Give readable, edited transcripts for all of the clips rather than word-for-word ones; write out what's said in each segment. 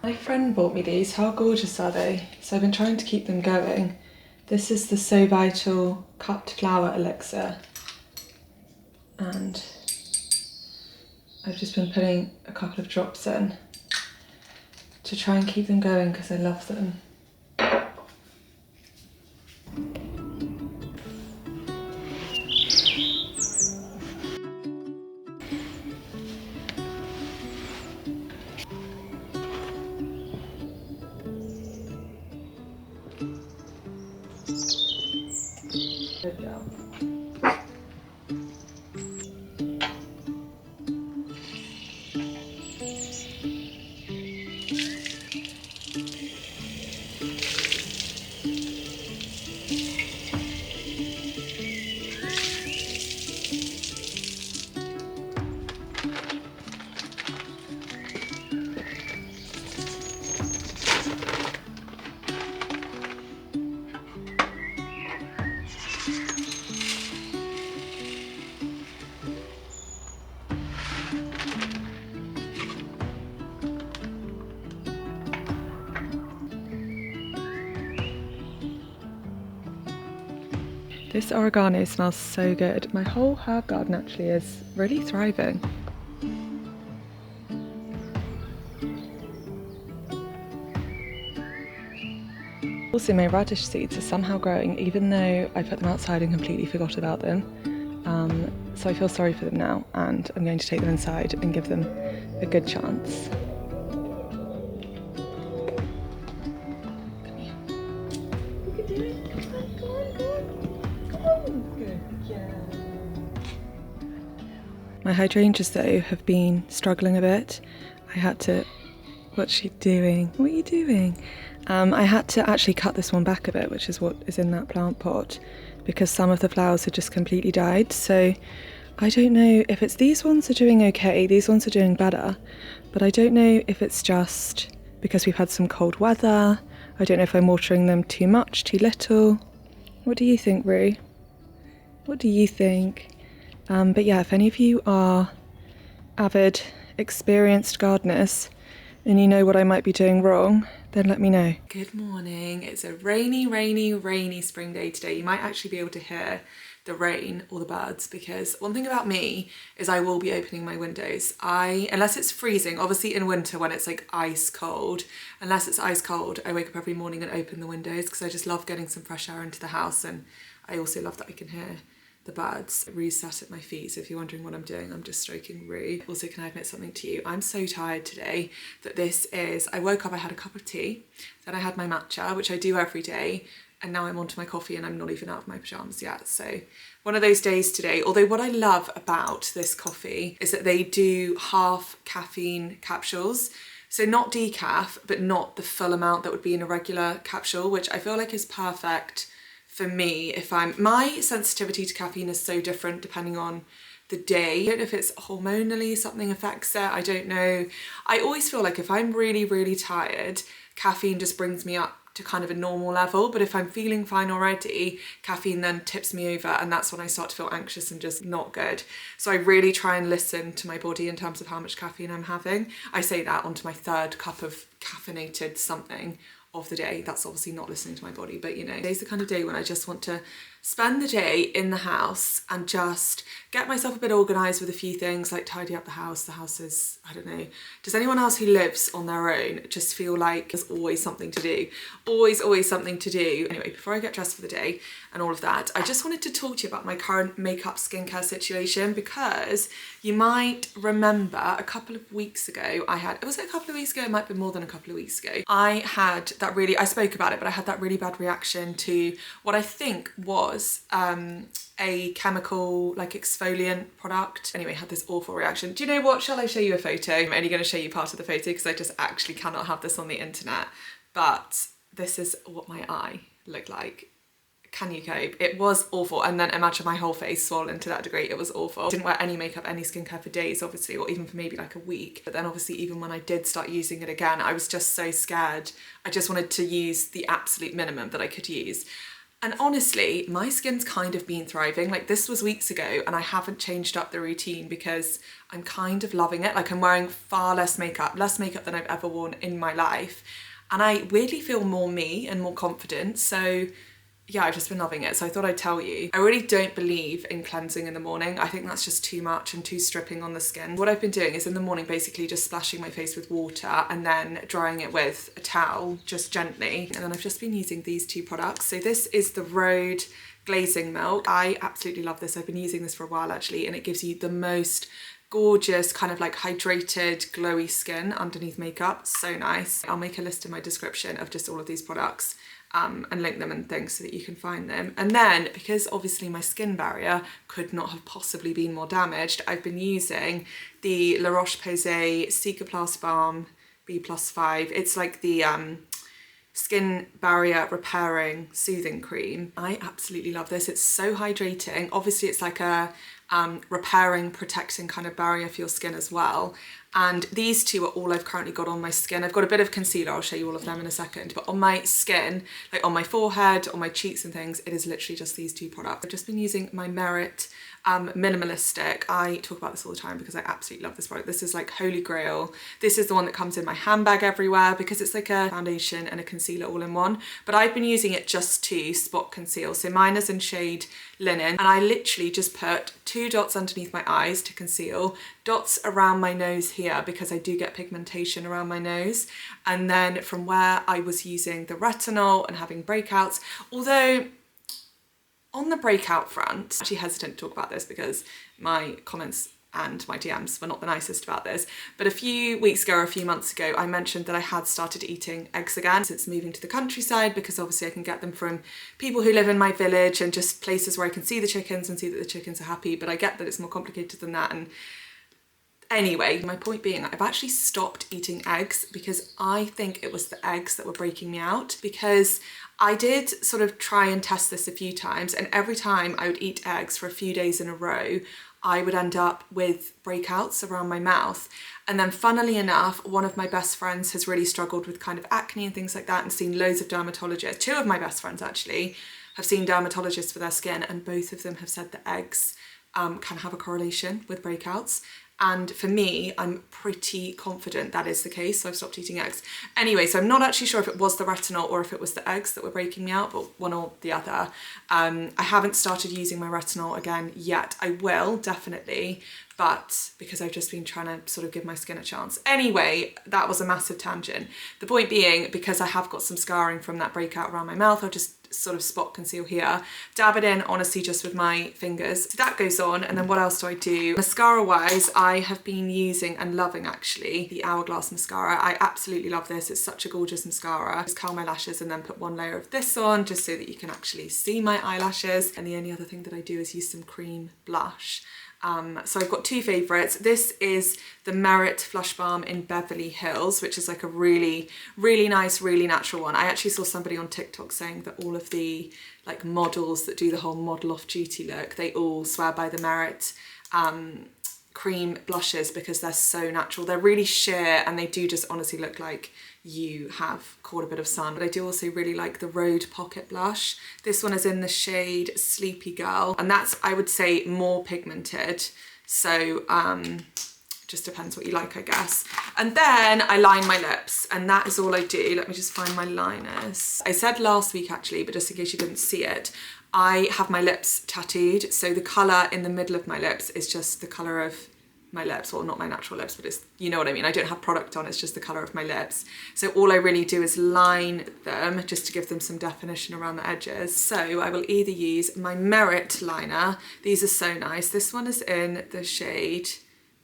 My friend bought me these. How gorgeous are they? So I've been trying to keep them going. This is the So Vital Cupped Flower Elixir. And I've just been putting a couple of drops in to try and keep them going because I love them. Good job. This oregano smells so good. My whole herb garden actually is really thriving. Also, my radish seeds are somehow growing even though I put them outside and completely forgot about them. So I feel sorry for them now, and I'm going to take them inside and give them a good chance. My hydrangeas though have been struggling a bit. I had to... What's she doing? What are you doing? I had to actually cut this one back a bit, which is what is in that plant pot, because some of the flowers had just completely died. So I don't know if it's these ones are doing okay, these ones are doing better, but I don't know if it's just because we've had some cold weather. I don't know if I'm watering them too much, too little. What do you think, Rue? What do you think? But yeah, if any of you are avid, experienced gardeners and you know what I might be doing wrong, then let me know. Good morning. It's a rainy spring day today. You might actually be able to hear the rain or the birds, because one thing about me is I will be opening my windows. Unless it's freezing, obviously in winter when it's like ice cold, unless it's ice cold, I wake up every morning and open the windows because I just love getting some fresh air into the house, and I also love that I can hear the birds. Rue's sat at my feet, so if you're wondering what I'm doing, I'm just stroking Rue. Also, can I admit something to you? I'm so tired today that I woke up, I had a cup of tea, then I had my matcha, which I do every day, and now I'm onto my coffee and I'm not even out of my pyjamas yet. So one of those days today. Although what I love about this coffee is that they do half caffeine capsules. So not decaf, but not the full amount that would be in a regular capsule, which I feel like is perfect for me. My sensitivity to caffeine is so different depending on the day. I don't know if it's hormonally something affects it, I don't know. I always feel like if I'm really tired, caffeine just brings me up to kind of a normal level, but if I'm feeling fine already, caffeine then tips me over, and that's when I start to feel anxious and just not good. So I really try and listen to my body in terms of how much caffeine I'm having. I say that onto my third cup of caffeinated something of the day. That's obviously not listening to my body, but you know, today's the kind of day when I just want to spend the day in the house and just get myself a bit organised with a few things, like tidy up the house. The house is, I don't know, does anyone else who lives on their own just feel like there's always something to do? Always something to do. Anyway, before I get dressed for the day and all of that, I just wanted to talk to you about my current makeup skincare situation, because you might remember a couple of weeks ago, was it a couple of weeks ago? It might be more than a couple of weeks ago. I spoke about it, but I had that really bad reaction to what I think was a chemical like exfoliant product. Anyway, I had this awful reaction. Do you know what? Shall I show you a photo? I'm only going to show you part of the photo because I just actually cannot have this on the internet. But this is what my eye looked like. Can you cope? It was awful. And then imagine my whole face swollen to that degree. It was awful. Didn't wear any makeup, any skincare for days, obviously, or even for maybe like a week. But then obviously, even when I did start using it again, I was just so scared. I just wanted to use the absolute minimum that I could use. And honestly, my skin's kind of been thriving. Like, this was weeks ago and I haven't changed up the routine because I'm kind of loving it. Like, I'm wearing far less makeup than I've ever worn in my life. And I weirdly feel more me and more confident. So yeah, I've just been loving it. So I thought I'd tell you. I really don't believe in cleansing in the morning. I think that's just too much and too stripping on the skin. What I've been doing is in the morning basically just splashing my face with water and then drying it with a towel, just gently. And then I've just been using these two products. So this is the Rhode Glazing Milk. I absolutely love this. I've been using this for a while actually, and it gives you the most gorgeous kind of like hydrated glowy skin underneath makeup. So nice. I'll make a list in my description of just all of these products and link them and things so that you can find them. And then, because obviously my skin barrier could not have possibly been more damaged, I've been using the La Roche-Posay Cicaplast Balm B+5. It's like the skin barrier repairing soothing cream. I absolutely love this. It's so hydrating. Obviously it's like a repairing, protecting kind of barrier for your skin as well. And these two are all I've currently got on my skin. I've got a bit of concealer, I'll show you all of them in a second, but on my skin, like on my forehead, on my cheeks and things, it is literally just these two products. I've just been using my Merit Minimalistic. I talk about this all the time because I absolutely love this product. This is like holy grail. This is the one that comes in my handbag everywhere because it's like a foundation and a concealer all in one. But I've been using it just to spot conceal. So mine is in shade Linen, and I literally just put 2 dots underneath my eyes to conceal, dots around my nose here because I do get pigmentation around my nose, and then from where I was using the retinol and having breakouts, although on the breakout front, I'm actually hesitant to talk about this because my comments and my DMs were not the nicest about this, but a few weeks ago or a few months ago I mentioned that I had started eating eggs again since moving to the countryside, because obviously I can get them from people who live in my village and just places where I can see the chickens and see that the chickens are happy, but I get that it's more complicated than that. And anyway, my point being, I've actually stopped eating eggs because I think it was the eggs that were breaking me out, because I did sort of try and test this a few times, and every time I would eat eggs for a few days in a row, I would end up with breakouts around my mouth. And then funnily enough, one of my best friends has really struggled with kind of acne and things like that and seen loads of dermatologists. 2 of my best friends actually have seen dermatologists for their skin, and both of them have said that eggs can have a correlation with breakouts. And for me, I'm pretty confident that is the case, so I've stopped eating eggs. Anyway, so I'm not actually sure if it was the retinol or if it was the eggs that were breaking me out, but one or the other. I haven't started using my retinol again yet. I will, definitely, but because I've just been trying to sort of give my skin a chance. Anyway, that was a massive tangent. The point being, because I have got some scarring from that breakout around my mouth, I'll just sort of spot conceal here, dab it in honestly just with my fingers. So that goes on, and then what else do I do? Mascara wise, I have been using and loving actually the Hourglass mascara. I absolutely love this. It's such a gorgeous mascara. Just curl my lashes and then put one layer of this on just so that you can actually see my eyelashes. And the only other thing that I do is use some cream blush. So I've got 2 favourites. This is the Merit Flush Balm in Beverly Hills, which is like a really, really nice, really natural one. I actually saw somebody on TikTok saying that all of the like models that do the whole model off duty look, they all swear by the Merit cream blushes because they're so natural. They're really sheer and they do just honestly look like you have caught a bit of sun. But I do also really like the Rhode Pocket Blush. This one is in the shade Sleepy Girl, and that's, I would say, more pigmented. So just depends what you like, I guess. And then I line my lips, and that is all I do. Let me just find my liners. I said last week actually, but just in case you didn't see it, I have my lips tattooed. So the colour in the middle of my lips is just the colour of my lips, well, not my natural lips, but it's, you know what I mean. I don't have product on, it's just the colour of my lips. So all I really do is line them just to give them some definition around the edges. So I will either use my Merit liner. These are so nice. This one is in the shade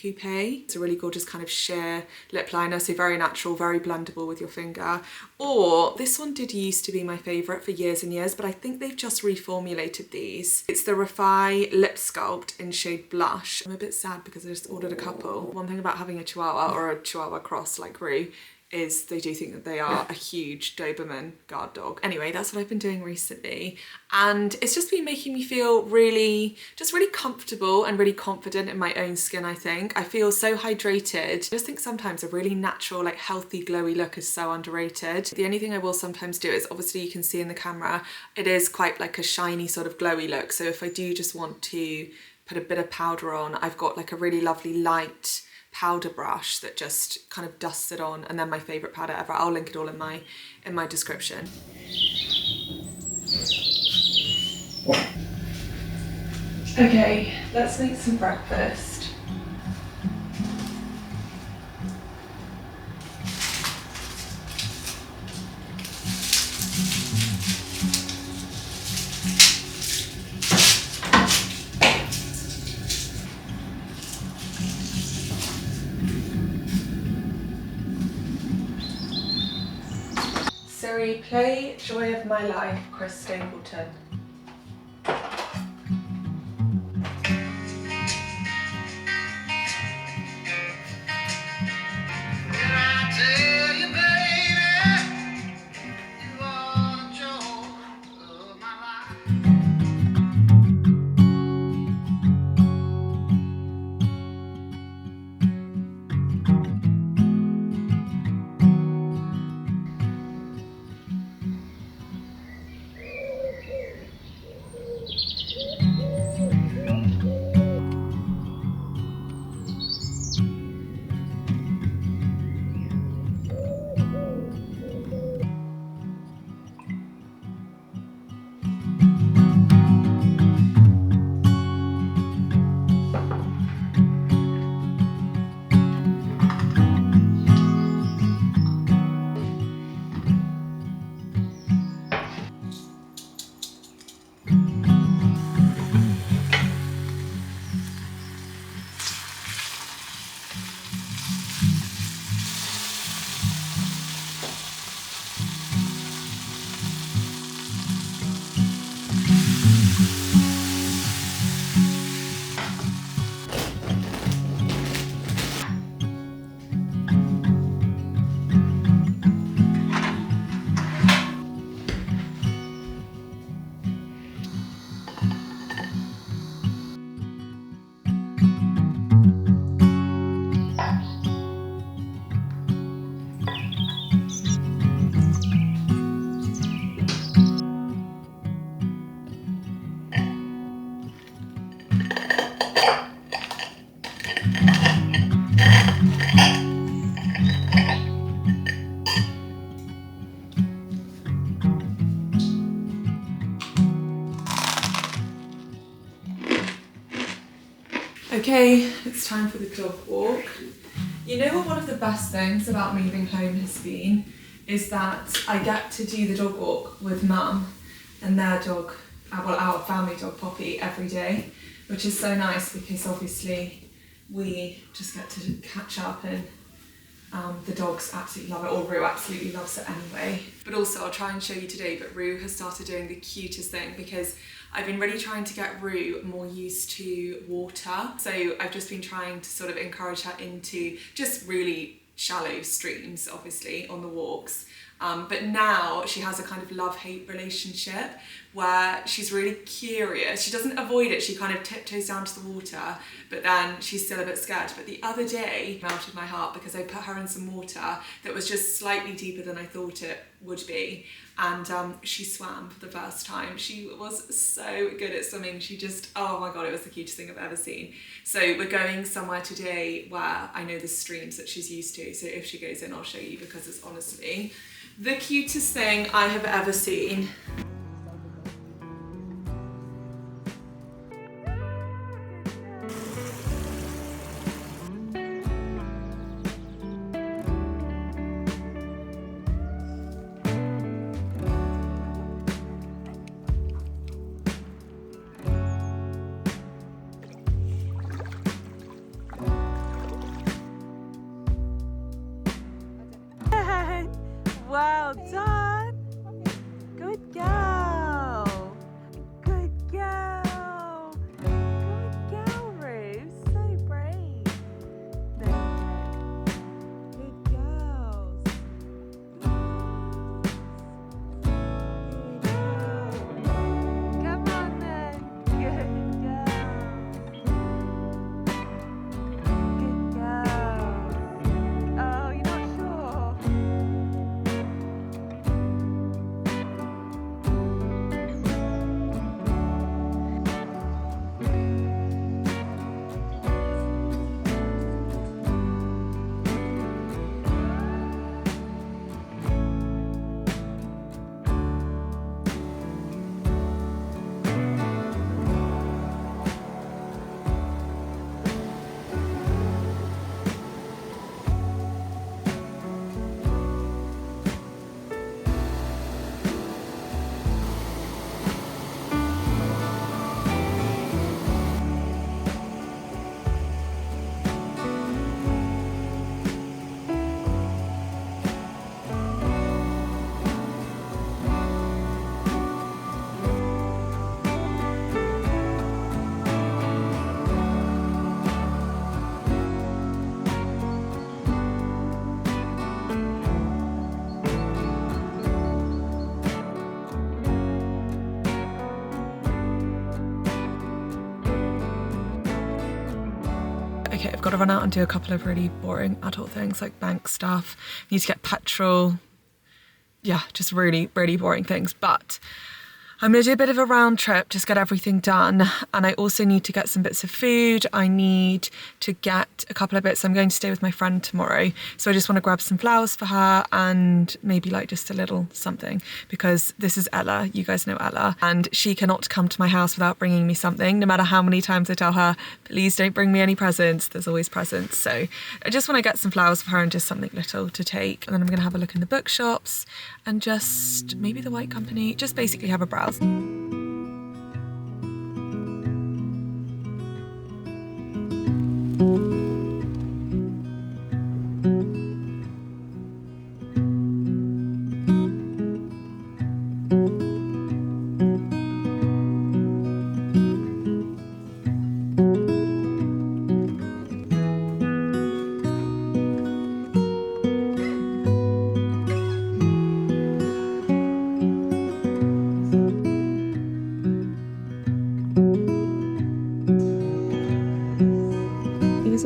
Coupe. It's a really gorgeous kind of sheer lip liner, so very natural, very blendable with your finger. Or this one did used to be my favourite for years and years, but I think they've just reformulated these. It's the Refi Lip Sculpt in shade Blush. I'm a bit sad because I just ordered a couple. One thing about having a Chihuahua or a Chihuahua cross like Rue is they do think that they are a huge Doberman guard dog. Anyway, that's what I've been doing recently, and it's just been making me feel really comfortable and really confident in my own skin. I think I feel so hydrated. I just think sometimes a really natural, like healthy, glowy look is so underrated. The only thing I will sometimes do is, obviously you can see in the camera, it is quite like a shiny sort of glowy look. So if I do just want to put a bit of powder on, I've got like a really lovely light powder brush that just kind of dusts it on, and then my favorite powder ever. I'll link it all in my description. Okay, let's make some breakfast. Siri, play Joy of My Life, Chris Stapleton. Okay, it's time for the dog walk. You know what one of the best things about moving home has been is that I get to do the dog walk with Mum and their dog, well, our family dog Poppy, every day, which is so nice because obviously we just get to catch up, and the dogs absolutely love it, or Rue absolutely loves it anyway. But also I'll try and show you today, but Rue has started doing the cutest thing because I've been really trying to get Rue more used to water. So I've just been trying to sort of encourage her into just really shallow streams, obviously, on the walks. But now she has a kind of love-hate relationship where she's really curious. She doesn't avoid it, she kind of tiptoes down to the water, but then she's still a bit scared. But the other day melted my heart because I put her in some water that was just slightly deeper than I thought it would be, and she swam for the first time. She was so good at swimming. She just, oh my god, it was the cutest thing I've ever seen. So we're going somewhere today where I know the streams that she's used to, so if she goes in I'll show you, because it's honestly the cutest thing I have ever seen. Well done. Good girl. Good girl. Good girl, Ruth. So brave. There you go. Good girls. okay, I've got to run out and do a couple of really boring adult things like bank stuff, need to get petrol, yeah, just really, really boring things. But I'm gonna do a bit of a round trip, just get everything done. And I also need to get some bits of food. I need to get a couple of bits. I'm going to stay with my friend tomorrow. So I just wanna grab some flowers for her and maybe like just a little something, because this is Ella, you guys know Ella, and she cannot come to my house without bringing me something. No matter how many times I tell her, please don't bring me any presents, there's always presents. So I just wanna get some flowers for her and just something little to take. And then I'm gonna have a look in the bookshops and just maybe the White Company, just basically have a browse. These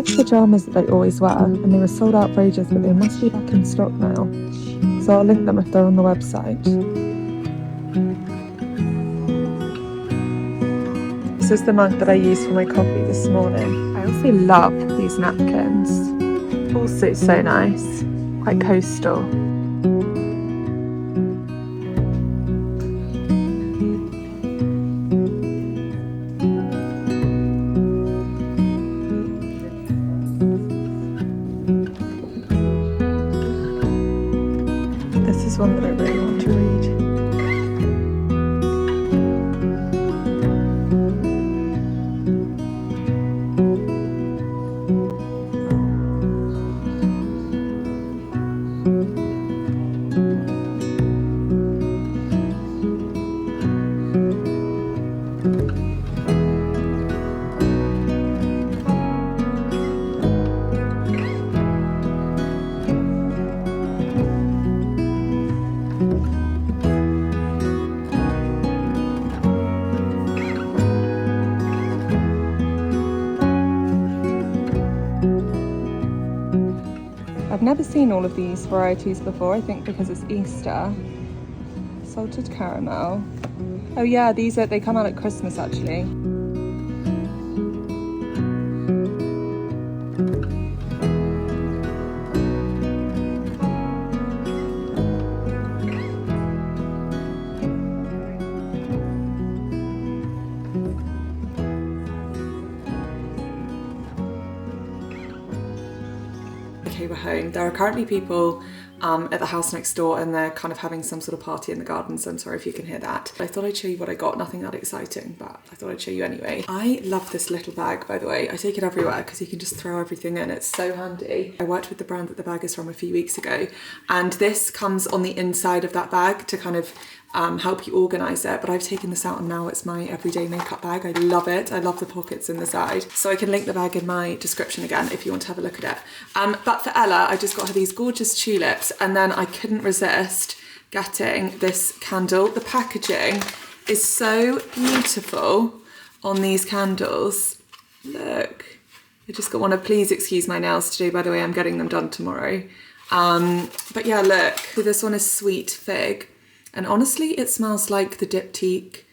are the pyjamas that I always wear, and they were sold out for ages, but they must be back in stock now. So I'll link them if they're on the website. This is the mug that I used for my coffee this morning. I also love these napkins. Also so nice, quite coastal. This is one that I really want to read. I've never seen all of these varieties before, I think because it's Easter. Salted caramel. Oh yeah, they come out at Christmas actually. Okay, we're home. There are currently people at the house next door, and they're kind of having some sort of party in the garden, so I'm sorry if you can hear that. I thought I'd show you what I got. Nothing that exciting, but I thought I'd show you anyway. I love this little bag, by the way. I take it everywhere because you can just throw everything in. It's so handy. I worked with the brand that the bag is from a few weeks ago, and this comes on the inside of that bag to kind of help you organise it, but I've taken this out and now it's my everyday makeup bag. I love it. I love the pockets in the side. So I can link the bag in my description again if you want to have a look at it. But for Ella, I just got her these gorgeous tulips, and then I couldn't resist getting this candle. The packaging is so beautiful on these candles. Look, I just got one of, please excuse my nails today, by the way, I'm getting them done tomorrow. But yeah, look, this one is sweet fig. And honestly, it smells like the diptyque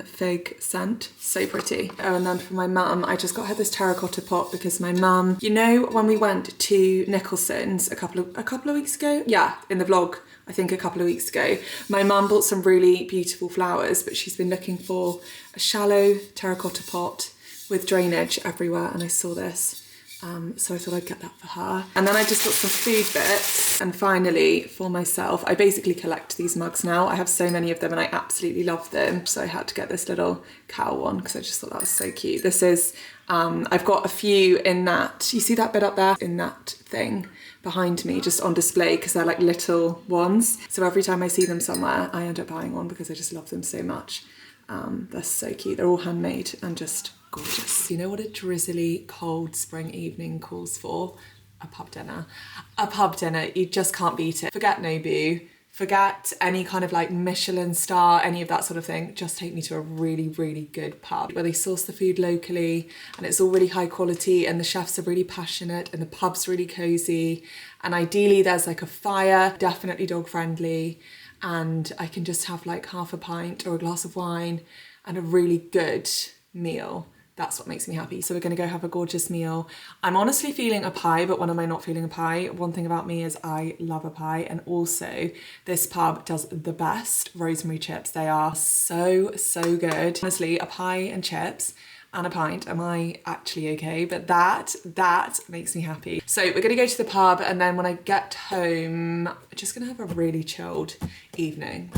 fig scent. So pretty. Oh, and then for my mum, I just got her this terracotta pot because my mum, you know, when we went to Nicholson's a couple of weeks ago? Yeah, in the vlog, I think a couple of weeks ago, my mum bought some really beautiful flowers, but she's been looking for a shallow terracotta pot with drainage everywhere, and I saw this. So I thought I'd get that for her. And then I just got some food bits. And finally, for myself, I basically collect these mugs now. I have so many of them and I absolutely love them. So I had to get this little cow one because I just thought that was so cute. This is, I've got a few in that, you see that bit up there? In that thing behind me, just on display, because they're like little ones. So every time I see them somewhere, I end up buying one because I just love them so much. They're so cute. They're all handmade and just gorgeous. You know what a drizzly, cold spring evening calls for? A pub dinner. A pub dinner. You just can't beat it. Forget Nobu. Forget any kind of like Michelin star, any of that sort of thing. Just take me to a really, really good pub where they source the food locally and it's all really high quality and the chefs are really passionate and the pub's really cozy. And ideally there's like a fire, definitely dog friendly, and I can just have like half a pint or a glass of wine and a really good meal. That's what makes me happy. So we're gonna go have a gorgeous meal. I'm honestly feeling a pie, but when am I not feeling a pie? One thing about me is I love a pie, and also this pub does the best rosemary chips. They are so, so good. Honestly, a pie and chips and a pint, am I actually okay? But that makes me happy. So we're gonna go to the pub, and then when I get home, I'm just gonna have a really chilled evening.